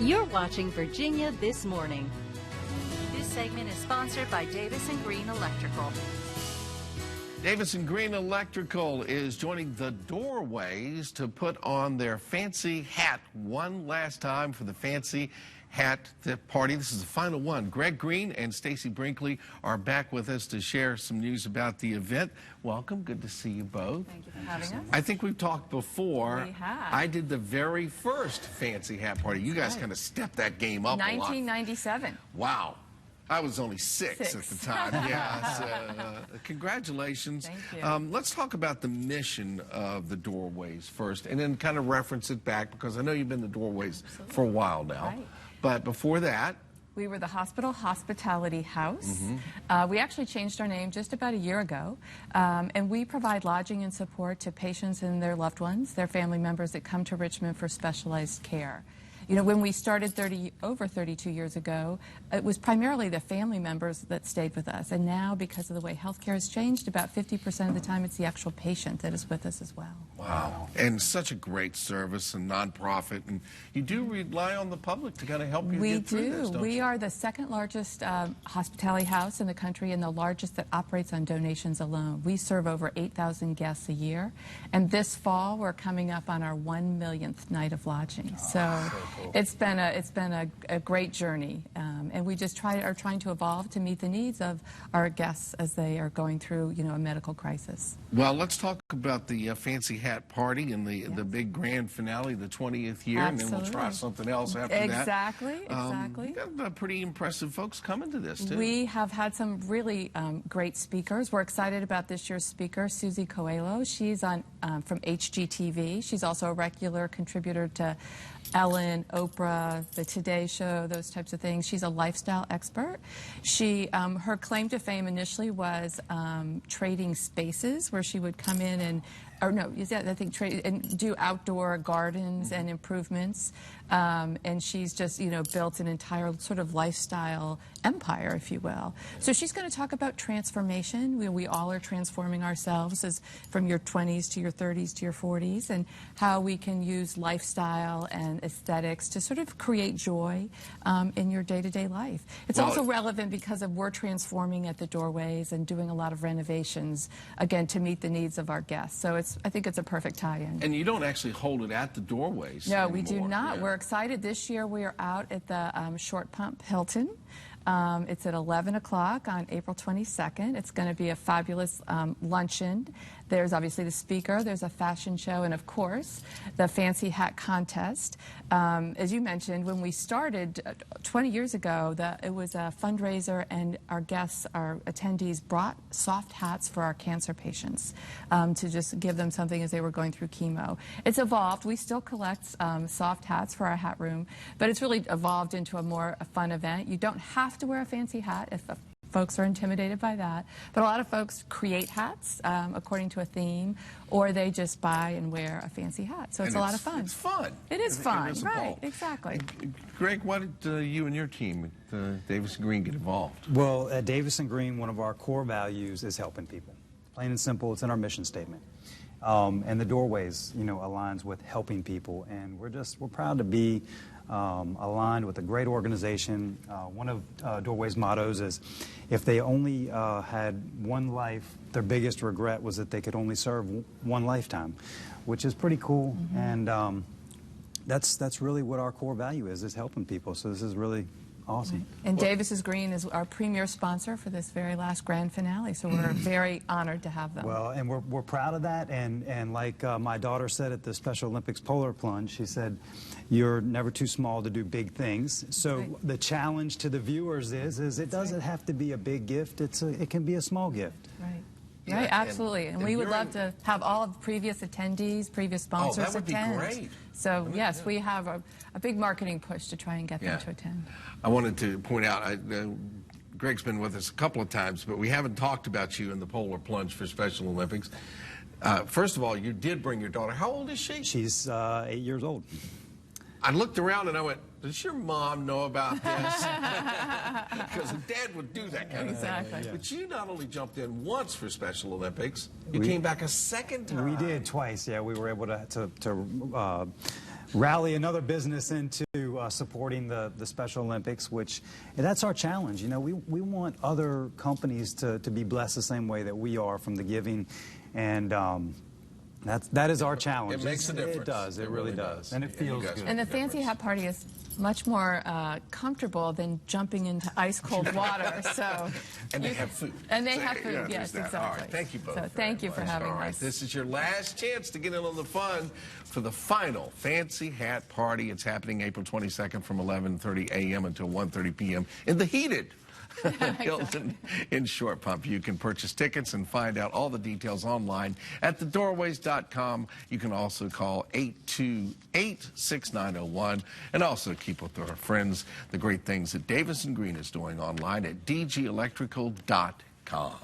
You're watching Virginia This Morning. This segment is sponsored by Davis & Green Electrical. Davis & Green Electrical is joining the Doorways to put on their fancy hat one last time for the fancy hat party. This is the final one. Greg Green and Stacy Brinkley are back with us to share some news about the event. Welcome. Good to see you both. Thank you for having us. I think we've talked before. We have. I did the very first fancy hat party. You guys kind of stepped that game up a lot. 1997. Wow. I was only six at the time. Yeah. So, congratulations. Thank you. Let's talk about the mission of the Doorways first, and then kind of reference it back, because I know you've been the Doorways for a while now. Right. But before that, we were the Hospital Hospitality House. We actually changed our name just about a year ago, and we provide lodging and support to patients and their loved ones, their family members that come to Richmond for specialized care. You know, when we started over 32 years ago, it was primarily the family members that stayed with us. And now, because of the way healthcare has changed, about 50% of the time it's the actual patient that is with us as well. wow. And such a great service and nonprofit. And you do rely on the public to kind of help you get through this, don't We you? are the second largest hospitality house in the country and the largest that operates on donations alone. We serve over 8,000 guests a year. And this fall, we're coming up on our 1 millionth night of lodging. So cool. it's been a great journey. And we just are trying to evolve to meet the needs of our guests as they are going through, you know, a medical crisis. Well, let's talk about the fancy hat party and the big grand finale, the 20th year, and then we'll try Absolutely. something else after that. Exactly. You got pretty impressive folks coming to this, too. We have had some really great speakers. We're excited about this year's speaker, Susie Coelho. She's on from HGTV. She's also a regular contributor to Ellen, Oprah, the Today Show, those types of things. She's a lifestyle expert. Her claim to fame initially was trading spaces, where she would come in and do outdoor gardens and improvements. And she's just, you know, built an entire sort of lifestyle empire, if you will. So she's going to talk about transformation. We all are transforming ourselves from your 20s to your 30s to your 40s, and how we can use lifestyle and aesthetics to sort of create joy in your day-to-day life. It's also relevant because we're transforming at the Doorways and doing a lot of renovations, again, to meet the needs of our guests. So I think it's a perfect tie-in. And you don't actually hold it at the Doorways No, anymore. we do not. Yeah. We're excited. This year we are out at the Short Pump Hilton. It's at 11 o'clock on April 22nd. It's going to be a fabulous luncheon. There's obviously the speaker, there's a fashion show, and of course, the fancy hat contest. As you mentioned, when we started 20 years ago, it was a fundraiser, and our guests, our attendees, brought soft hats for our cancer patients to just give them something as they were going through chemo. It's evolved. We still collect soft hats for our hat room, but it's really evolved into a fun event. You don't have to wear a fancy hat if folks are intimidated by that. But a lot of folks create hats according to a theme, or they just buy and wear a fancy hat. So it's a lot of fun. It's fun. It is fun, a right, ball. exactly. Greg, why did you and your team at Davis & Green get involved? Well, at Davis & Green, one of our core values is helping people. Plain and simple, it's in our mission statement. And the Doorways, you know, aligns with helping people. And we're proud to be aligned with a great organization. One of Doorway's mottos is, if they only had one life, their biggest regret was that they could only serve one lifetime, which is pretty cool. And that's really what our core value is helping people. So this is really awesome. And Davis & Green is our premier sponsor for this very last grand finale, so we're very honored to have them. Well, and we're proud of that, and like my daughter said at the Special Olympics polar plunge, she said, you're never too small to do big things. So right. The challenge to the viewers is it doesn't have to be a big gift, it can be a small gift. Right. Yeah, Right, absolutely. And we would you're love to have all of the previous attendees, previous sponsors that would be attend. great. So, yes, we have a big marketing push to try and get them to attend. I wanted to point out, Greg's been with us a couple of times, but we haven't talked about you in the polar plunge for Special Olympics. First of all, you did bring your daughter. How old is she? She's 8 years old. I looked around and I went, does your mom know about this? Because dad would do that kind of Exactly. thing. But you not only jumped in once for Special Olympics, you came back a second time. We did twice, yeah. We were able to rally another business into supporting the Special Olympics, which that's our challenge. You know, we want other companies to be blessed the same way that we are from the giving, and that is our challenge. It makes a difference. It does. It really does. And it feels good. And the Fancy Hat Party is much more comfortable than jumping into ice-cold water. So, and they have food. And they have food, Yeah, yes, that. exactly. All right, thank you both. So thank you for having All right, us. this is your last chance to get in on the fun for the final Fancy Hat Party. It's happening April 22nd from 11:30 a.m. until 1:30 p.m. in the heated Hilton in Short Pump. You can purchase tickets and find out all the details online at thedoorways.com. You can also call 828-6901 and also keep with our friends the great things that Davis & Green is doing online at dgelectrical.com.